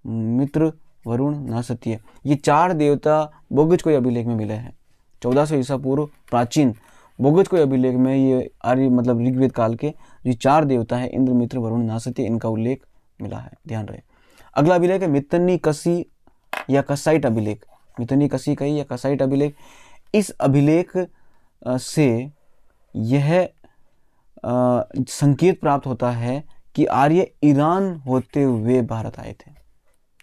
मित्र, वरुण, नासत्य, ये 4 देवता बोगजकोई अभिलेख में मिले हैं। 1400 ईसा पूर्व प्राचीन बोगजकोई अभिलेख में ये आर्य मतलब ऋग्वेद काल के जो 4 देवता है, इंद्र, मित्र, वरुण, नासत्य, इनका उल्लेख मिला है, ध्यान रहे। अगला अभिलेख है मितनी-कसी या कसाइट अभिलेख। मितनी-कसी कही या कसाइट अभिलेख। इस अभिलेख से यह संकेत प्राप्त होता है कि आर्य ईरान होते हुए भारत आए थे,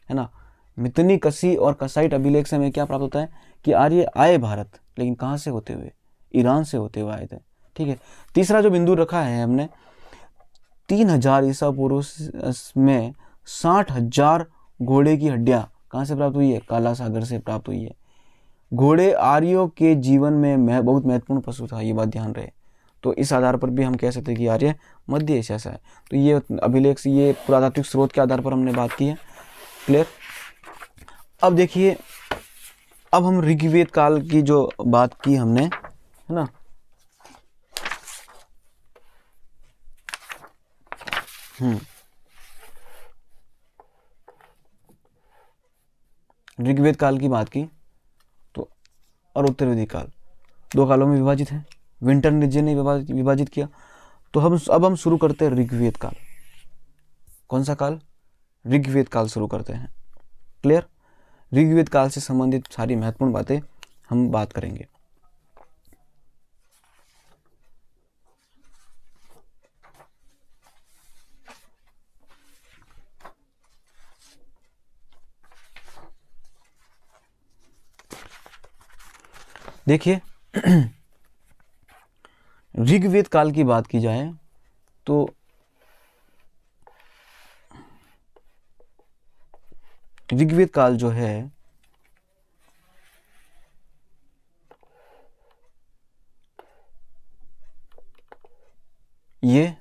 है ना। मितनी-कसी और कसाइट अभिलेख से हमें क्या प्राप्त होता है कि आर्य आए भारत, लेकिन कहाँ से होते हुए? ईरान से होते हुए आए थे, ठीक है। तीसरा जो बिंदु रखा है हमने, 3000 ईसा पूर्व में 60,000 घोड़े की हड्डियां कहाँ से प्राप्त हुई है? काला सागर से प्राप्त हुई है। घोड़े आर्यों के जीवन में बहुत महत्वपूर्ण पशु था, ये बात ध्यान रहे। तो इस आधार पर भी हम कह सकते हैं कि आर्य मध्य एशिया से है। तो ये अभिलेख से, ये पुरातात्विक स्रोत के आधार पर हमने बात की है। क्लियर? अब देखिए, अब हम ऋग्वेद काल की जो बात की हमने, है ना, ऋग्वेद काल की बात की तो, और उत्तर वैदिक काल 2 कालों में विभाजित है। विंटर रीजन ने विभाजित किया। तो अब हम शुरू करते हैं ऋग्वेद काल। कौन सा काल? ऋग्वेद काल शुरू करते हैं। क्लियर? ऋग्वेद काल से संबंधित सारी महत्वपूर्ण बातें हम बात करेंगे। देखिए, ऋग्वेद काल की बात की जाए तो ऋग्वेद काल जो है ये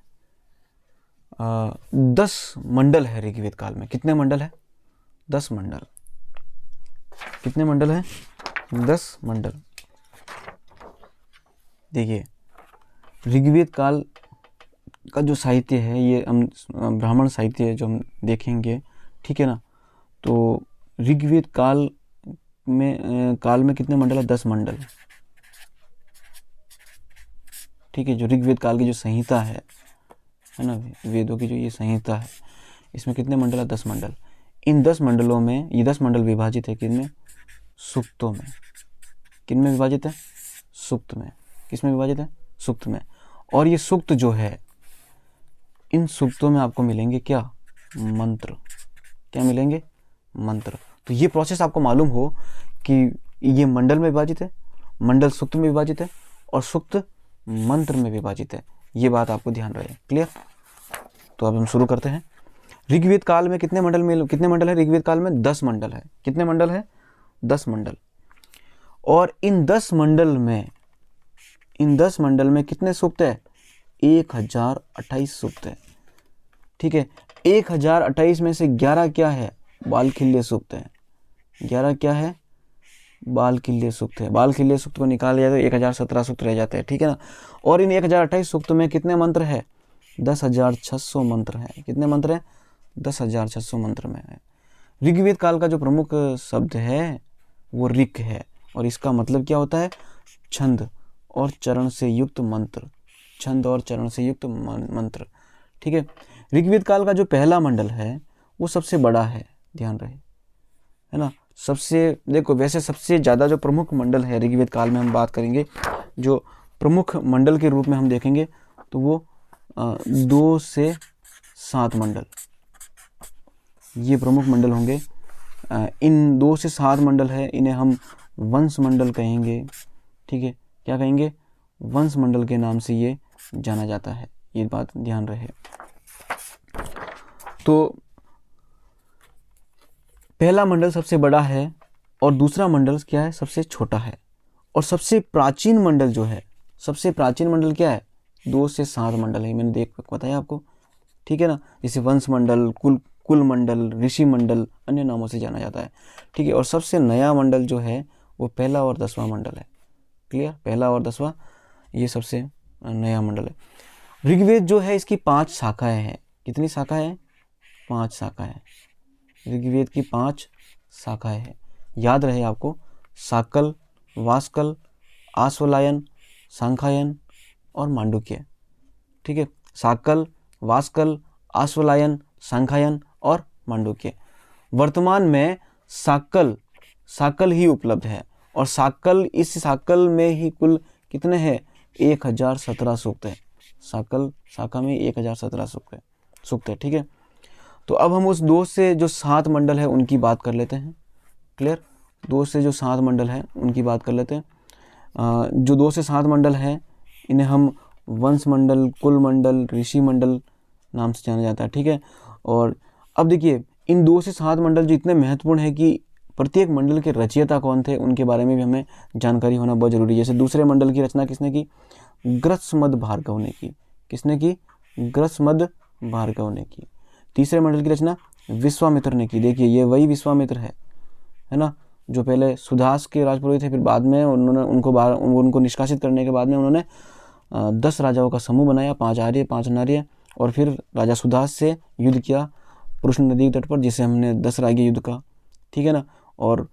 10 मंडल है। ऋग्वेद काल में कितने मंडल है? 10 मंडल। कितने मंडल है? 10 मंडल। देखिए, ऋग्वेद काल का जो साहित्य है, ये हम ब्राह्मण साहित्य है जो हम देखेंगे, ठीक है ना। तो ऋग्वेद काल में कितने मंडल है? 10 मंडल, ठीक है। जो ऋग्वेद काल की जो संहिता है ना, वेदों की जो ये संहिता है, इसमें कितने मंडल है? 10 मंडल। इन 10 मंडलों में, ये 10 मंडल विभाजित है किनमें? सुक्तों में। किनमें विभाजित है? सुक्त में। किसमें विभाजित है? सुक्त में। और ये सुक्त जो है, इन सुक्तों में आपको मिलेंगे क्या? मंत्र। क्या मिलेंगे? मंत्र। तो ये प्रोसेस आपको मालूम हो कि ये मंडल में विभाजित है, मंडल सुक्त में विभाजित है और सुक्त मंत्र में विभाजित है। ये बात आपको ध्यान रहे। क्लियर? तो अब हम शुरू करते हैं। ऋग्वेद काल में कितने मंडल है? ऋग्वेद काल में 10 मंडल है। कितने मंडल है? 10 मंडल। और इन 10 मंडल में कितने सूक्त है? 1028 सूक्त है। ठीक है, 1028 में से 11 क्या है? बालखिल्य सूक्त है। 11 क्या है? बालखिल्य सूक्त है। बालखिल्य सूक्त को निकाल लिया तो 1017 सूक्त रह जाते हैं। ठीक है ना? और इन 1028 सूक्त में कितने मंत्र है? 10,600 मंत्र है। कितने मंत्र है? 10,600 मंत्र में है। ऋग्वेद काल का जो प्रमुख शब्द है वो ऋक है, और इसका मतलब क्या होता है? छंद और चरण से युक्त मंत्र। छंद और चरण से युक्त मंत्र। ठीक है। ऋग्वेद काल का जो पहला मंडल है वो सबसे बड़ा है, ध्यान रहे, है ना? देखो, वैसे सबसे ज़्यादा जो प्रमुख मंडल है ऋग्वेद काल में हम बात करेंगे, जो प्रमुख मंडल के रूप में हम देखेंगे तो वो 2 से 7 मंडल, ये प्रमुख मंडल होंगे। इन 2 से 7 मंडल है, इन्हें हम वंश मंडल कहेंगे। ठीक है, क्या कहेंगे? वंश मंडल के नाम से ये जाना जाता है। ये बात ध्यान रहे। तो पहला मंडल सबसे बड़ा है और दूसरा मंडल क्या है? सबसे छोटा है। और सबसे प्राचीन मंडल जो है, सबसे प्राचीन मंडल क्या है? 2 से 7 मंडल है। मैंने बताया आपको। ठीक है ना? जैसे वंश मंडल, कुल मंडल, ऋषि मंडल, अन्य नामों से जाना जाता है। ठीक है। और सबसे नया मंडल जो है वो पहला और 10वां मंडल है। क्लियर? पहला और 10वां ये सबसे नया मंडल है। ऋग्वेद जो है इसकी 5 शाखाएं हैं। कितनी शाखाएं हैं? 5 शाखाएं। ऋग्वेद की 5 शाखाएं हैं। याद रहे आपको, साकल, वास्कल, आश्वलायन, सांख्यायन और मांडुक्य। ठीक है, साकल, वास्कल, आश्वलायन, सांख्यायन और मांडुक्य। वर्तमान में साकल ही उपलब्ध है, और इस साकल में ही कुल कितने हैं? 1017 सूक्त है। साकल शाखा में 1017 सूक्त है। ठीक है। तो अब हम उस 2 से जो 7 मंडल है उनकी बात कर लेते हैं। क्लियर? 2 से जो 7 मंडल है उनकी बात कर लेते हैं। जो 2 से 7 मंडल हैं इन्हें हम वंश मंडल, कुल मंडल, ऋषि मंडल नाम से जाना जाता है। ठीक है। और अब देखिए, इन 2 से 7 मंडल जो इतने महत्वपूर्ण है कि प्रत्येक मंडल के रचयिता कौन थे उनके बारे में भी हमें जानकारी होना बहुत जरूरी है। जैसे दूसरे मंडल की रचना किसने की? ग्रसमद भार्गव ने की। किसने की? ग्रसमद भार्गव ने की। तीसरे मंडल की रचना विश्वामित्र ने की। देखिए, ये वही विश्वामित्र है ना, जो पहले सुदास के राजपुरोहित थे, फिर बाद में उन्होंने उनको निष्कासित करने के बाद में उन्होंने 10 राजाओं का समूह बनाया, 5 आर्य 5 नार्य, और फिर राजा सुदास से युद्ध किया पुरुष नदी तट पर, जिसे हमने 10 रागी युद्ध कहा। ठीक है ना? और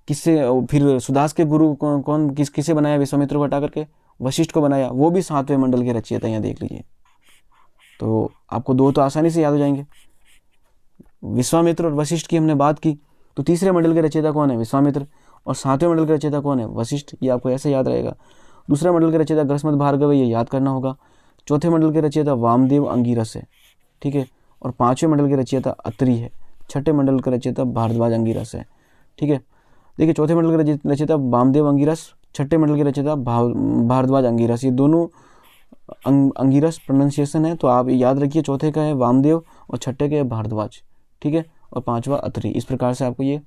फिर सुदास के गुरु किसे बनाया? विश्वामित्र को हटा करके वशिष्ठ को बनाया। वो भी 7वें मंडल के रचयिता, यहाँ देख लीजिए। तो आपको 2 तो आसानी से याद हो जाएंगे। विश्वामित्र और वशिष्ठ की हमने बात की, तो तीसरे मंडल के रचयिता कौन है? विश्वामित्र। और 7वें मंडल के रचयिता कौन है? वशिष्ठ। ये आपको ऐसे याद रहेगा। दूसरे मंडल के रचयिता ग्रसमद भार्गव है, ये याद करना होगा। चौथे मंडल के रचयिता वामदेव अंगिरस है। ठीक है। और 5वें मंडल के रचयिता अत्रि है। 6ठे मंडल के रचयिता भारद्वाज अंगिरस है। ठीक है। देखिए, चौथे मंडल के रचयिता वामदेव अंगिरस, 6ठे मंडल के रचयिता भारद्वाज अंगिरस। ये दोनों अंगिरस प्रोनाउंसिएशन है, तो आप याद रखिए, चौथे का है वामदेव और 6ठे का है भारद्वाज। ठीक है। और 5वां अत्रि। इस प्रकार से आपको ये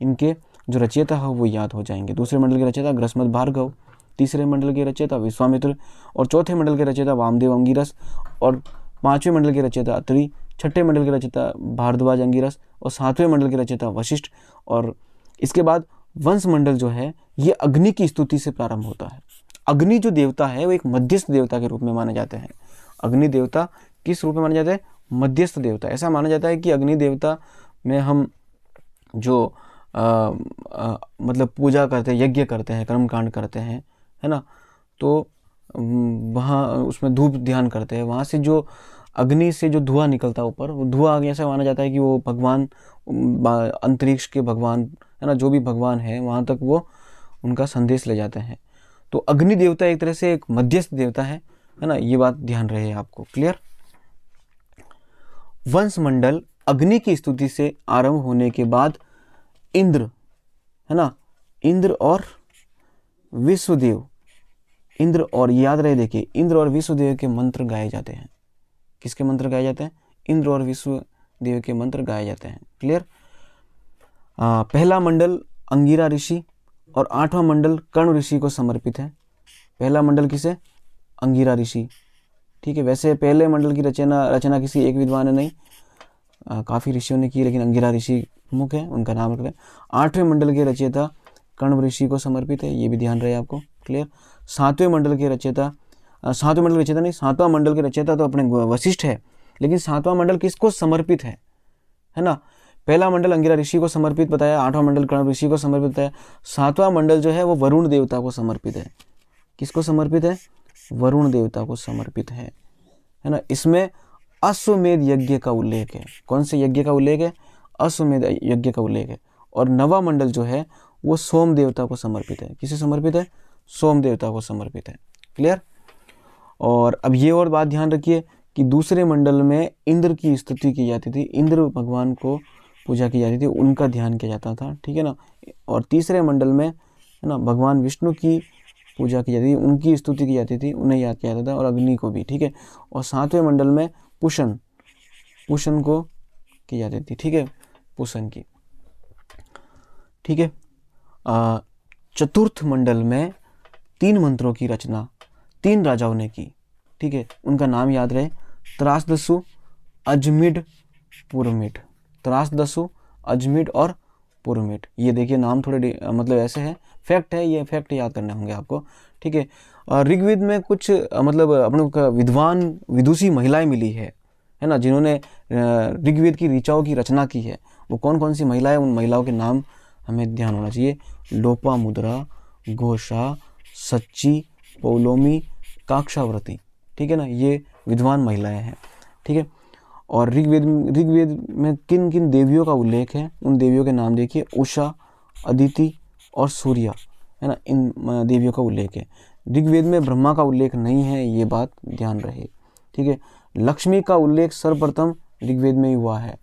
इनके जो रचयिता है वो याद हो जाएंगे। दूसरे मंडल के रचयिता ग्रसमद भार्गव, तीसरे मंडल के रचयिता विश्वामित्र, और चौथे मंडल के रचयिता वामदेव अंगिरस, और 5वें मंडल के रचयिता अत्रि, 6ठे मंडल के रचयिता भारद्वाज अंगिरस, और 7वें मंडल के रचयिता वशिष्ठ। और इसके बाद वंश मंडल जो है ये अग्नि की स्तुति से प्रारंभ होता है। अग्नि जो देवता है वो एक मध्यस्थ देवता के रूप में माने जाते हैं। अग्नि देवता किस रूप में माने जाते हैं? मध्यस्थ देवता। ऐसा माना जाता है कि अग्नि देवता में हम जो मतलब पूजा करते हैं, यज्ञ करते हैं, कर्मकांड करते हैं, है ना, तो वहाँ उसमें धूप ध्यान करते हैं, वहाँ से जो अग्नि से जो धुआं निकलता है ऊपर, वो धुआं ऐसा माना जाता है कि वो भगवान, अंतरिक्ष के भगवान है ना, जो भी भगवान है वहाँ तक वो उनका संदेश ले जाते हैं। तो अग्नि देवता एक तरह से एक मध्यस्थ देवता है ना, ये बात ध्यान रहे आपको। क्लियर। वंश मंडल अग्नि की स्तुति से आरंभ होने के बाद इंद्र है ना, इंद्र और विश्वदेव, इंद्र और, याद रहे देखिए, इंद्र और विश्वदेव के मंत्र गाए जाते हैं। किसके मंत्र गाए जाते हैं? इंद्र और विश्वदेव के मंत्र गाए जाते हैं। क्लियर। पहला मंडल अंगिरा ऋषि और 8वां मंडल कर्ण ऋषि को समर्पित है। पहला मंडल किसे? अंगिरा ऋषि। ठीक है, वैसे पहले मंडल की रचना किसी एक विद्वान ने नहीं, काफ़ी ऋषियों ने की, लेकिन अंगिरा ऋषि मुख्य है, उनका नाम रख लें। 8वें मंडल के रचयिता कर्ण ऋषि को समर्पित है, ये भी ध्यान रहे आपको। क्लियर। 7वें मंडल के रचयिता, 7वें मंडल के रचयिता नहीं, 7वां मंडल के रचयिता तो अपने वशिष्ठ है, लेकिन 7वां मंडल किसको समर्पित है ना? पहला मंडल अंगिरा ऋषि को समर्पित बताया, 8वां मंडल कर्ण ऋषि को समर्पित बताया, 7वां मंडल जो है वो वरुण देवता को समर्पित है। किसको समर्पित है? वरुण देवता को समर्पित है ना। इसमें अश्वमेध यज्ञ का उल्लेख है। कौन से यज्ञ का उल्लेख है? अश्वमेध यज्ञ का उल्लेख है। और 9वां मंडल जो है वो सोम देवता को समर्पित है। किसे समर्पित है? सोम देवता को समर्पित है। क्लियर। और अब ये और बात ध्यान रखिए कि दूसरे मंडल में इंद्र की स्तुति की जाती थी, इंद्र भगवान को पूजा की जाती थी, उनका ध्यान किया जाता था। ठीक है ना। और तीसरे मंडल में है ना भगवान विष्णु की पूजा की जाती थी, उनकी स्तुति की जाती थी, उन्हें याद किया जाता था, और अग्नि को भी। ठीक है। और 7वें मंडल में पुष्ण को की जाती थी। ठीक है, पुष्ण की। ठीक है। चतुर्थ मंडल में 3 मंत्रों की रचना 3 राजाओं ने की। ठीक है, उनका नाम याद रहे, त्रासदसु, अजमिड, पुरमिड। त्रासदसु, अजमिड और पुरमिड। ये देखिए नाम थोड़े मतलब ऐसे हैं, फैक्ट है, ये फैक्ट याद करने होंगे आपको। ठीक है। ऋग्वेद में कुछ मतलब अपने विद्वान विदुषी महिलाएं मिली है ना, जिन्होंने ऋग्वेद की ऋचाओं की रचना की है। वो कौन कौन सी महिलाएं, उन महिलाओं के नाम हमें ध्यान होना चाहिए। लोपामुद्रा, घोषा, सच्ची, पौलोमी, काक्षावृति। ठीक है ना, ये विद्वान महिलाएं हैं। ठीक है। और ऋग्वेद में किन किन देवियों का उल्लेख है, उन देवियों के नाम देखिए। उषा, अदिति और सूर्या है ना, इन देवियों का उल्लेख है। ऋग्वेद में ब्रह्मा का उल्लेख नहीं है, ये बात ध्यान रहे। ठीक है। लक्ष्मी का उल्लेख सर्वप्रथम ऋग्वेद में ही हुआ है।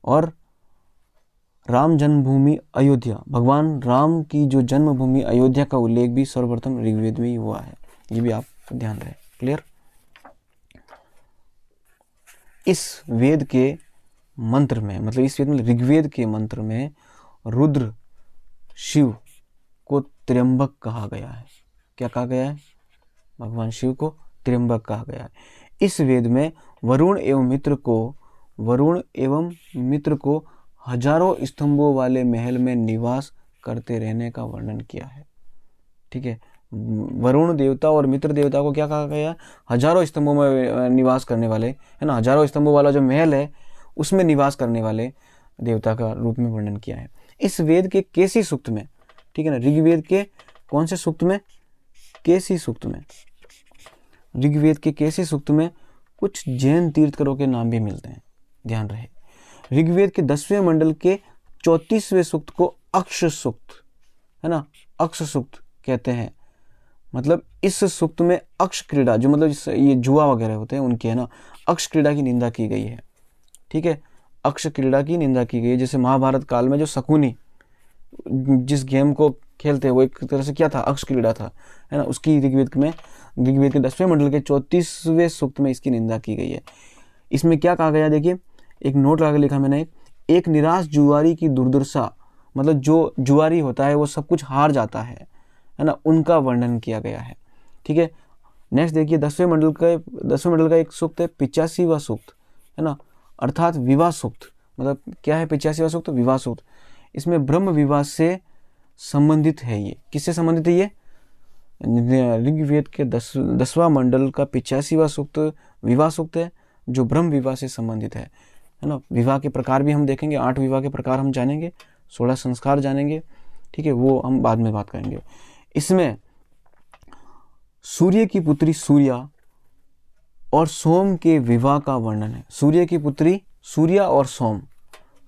और राम जन्मभूमि अयोध्या, भगवान राम की जो जन्मभूमि अयोध्या का उल्लेख भी सर्वप्रथम ऋग्वेद में ही हुआ है, ये भी आप ध्यान रहे। क्लियर। इस वेद के मंत्र में, मतलब इस वेद में ऋग्वेद के मंत्र में रुद्र शिव को त्र्यंबक कहा गया है। क्या कहा गया है? भगवान शिव को त्र्यंबक कहा गया है। इस वेद में वरुण एवं मित्र को हजारों स्तंभों वाले महल में निवास करते रहने का वर्णन किया है। ठीक है। वरुण देवता और मित्र देवता को क्या कहा गया? हजारों स्तंभों में निवास करने वाले, है ना, हजारों स्तंभों वाला जो महल है उसमें निवास करने वाले देवता का रूप में वर्णन किया है इस वेद के केसी सूक्त में। ठीक है ना, ऋग्वेद के कौन से सूक्त में? केसी सूक्त में। ऋग्वेद के केसी सूक्त में कुछ जैन तीर्थकरों के नाम भी मिलते हैं, ध्यान रहे। ऋग्वेद के 10वें मंडल के 34वें सूक्त को अक्ष सूक्त, है ना, अक्ष सूक्त कहते हैं। मतलब इस सूक्त में अक्ष क्रीड़ा, जो मतलब ये जुआ वगैरह होते हैं उनकी, है ना, अक्ष क्रीड़ा की निंदा की गई है। ठीक है, अक्ष क्रीड़ा की निंदा की गई है। जैसे महाभारत काल में जो शकुनी जिस गेम को खेलते हैं वो एक तरह से क्या था? अक्ष क्रीड़ा था, है ना। उसकी ऋग्वेद के 10वें मंडल के 34वें सूक्त में इसकी निंदा की गई है। इसमें क्या कहा गया? देखिए, एक नोट लगा के लिखा मैंने, एक निराश जुआरी की दुर्दशा, मतलब जो जुआरी होता है वो सब कुछ हार जाता है ना, उनका वर्णन किया गया है। ठीक है। नेक्स्ट देखिए, 10वें मंडल का एक सूक्त है 85वां सूक्त, है ना, अर्थात विवाह सूक्त। मतलब क्या है 85वां सूक्त? विवाह सूक्त। इसमें ब्रह्म विवाह से संबंधित है। ये किससे संबंधित है? ये ऋग्वेद के 10वां मंडल का 85वां सूक्त विवाह सूक्त है, जो ब्रह्म विवाह से संबंधित है ना। विवाह के प्रकार भी हम देखेंगे, 8 विवाह के प्रकार हम जानेंगे, 16 संस्कार जानेंगे। ठीक है, वो हम बाद में बात करेंगे। इसमें सूर्य की पुत्री सूर्या और सोम के विवाह का वर्णन है। सूर्य की पुत्री सूर्या और सोम,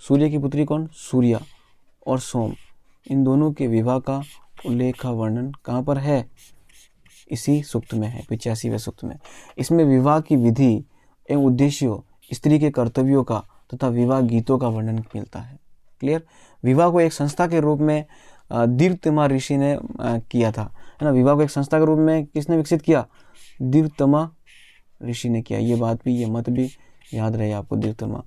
सूर्य की पुत्री कौन? सूर्या और सोम, इन दोनों के विवाह का उल्लेख का वर्णन कहाँ पर है? इसी सूक्त में है, 85वें सूक्त में। इसमें विवाह की विधि एवं उद्देश्यों, स्त्री के कर्तव्यों का तथा विवाह गीतों का वर्णन मिलता है। क्लियर? विवाह को एक संस्था के रूप में दीर्घतमा ऋषि ने किया था, है ना। विवाह को एक संस्था के रूप में किसने विकसित किया? दीर्घतमा ऋषि ने किया। ये बात भी, ये मत भी याद रहे आपको, दीर्घतमा।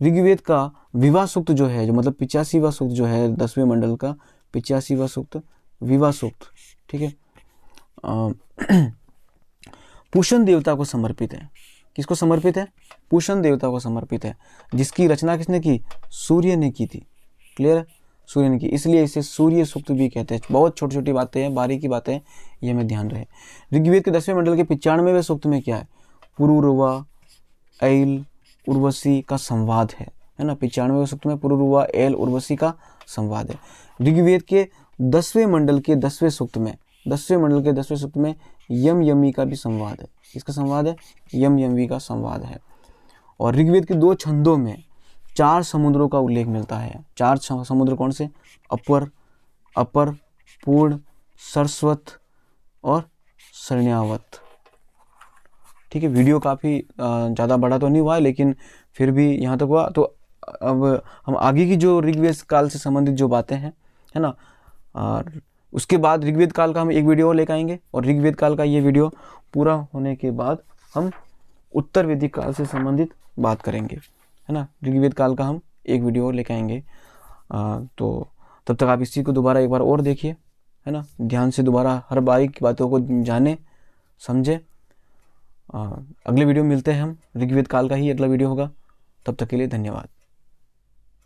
ऋग्वेद का विवाह सूक्त जो है, जो मतलब 85वां सूक्त जो है 10वें मंडल का 85वां सूक्त, विवाह सूक्त, ठीक है, पूषण देवता को समर्पित है। किसको समर्पित है? पूषण देवता को समर्पित है, जिसकी रचना किसने की? सूर्य ने की थी। क्लियर है? सूर्य ने की, इसलिए इसे सूर्य सूक्त भी कहते हैं। बहुत छोटी छोटी बातें हैं, बारीकी बातें, ये हमें ध्यान रहे। ऋग्वेद के 10वें मंडल के 95वें सूक्त में क्या है? पुरुरवा ऐल उर्वशी का संवाद है ना। 95वें सूक्त में पुरुरवा ऐल उर्वशी का संवाद है। ऋग्वेद के 10वें मंडल के 10वें सूक्त में, 10वें मंडल के 10वें सूक्त में यम यमी का भी संवाद है। किसका संवाद है? यम यमी का संवाद है। और ऋग्वेद के 2 छंदों में 4 समुद्रों का उल्लेख मिलता है। 4 समुद्र कौन से? अपर, पूर्ण, सरस्वत और सरण्यावत। ठीक है, वीडियो काफ़ी ज़्यादा बड़ा तो नहीं हुआ है, लेकिन फिर भी यहाँ तक हुआ। तो अब हम आगे की जो ऋग्वेद काल से संबंधित जो बातें हैं, है ना, और उसके बाद ऋग्वेद काल का हम एक वीडियो लेकर आएंगे, और ऋग्वेद काल का ये वीडियो पूरा होने के बाद हम उत्तर वैदिक काल से संबंधित बात करेंगे, है ना। ऋग्वेद काल का हम एक वीडियो लेकर आएंगे। तो तब तक आप इसी को दोबारा एक बार और देखिए, है ना, ध्यान से दोबारा हर बारीक बातों को जाने समझे। अगले वीडियो मिलते हैं हम, ऋग्वेद काल का ही अगला वीडियो होगा। तब तक के लिए धन्यवाद।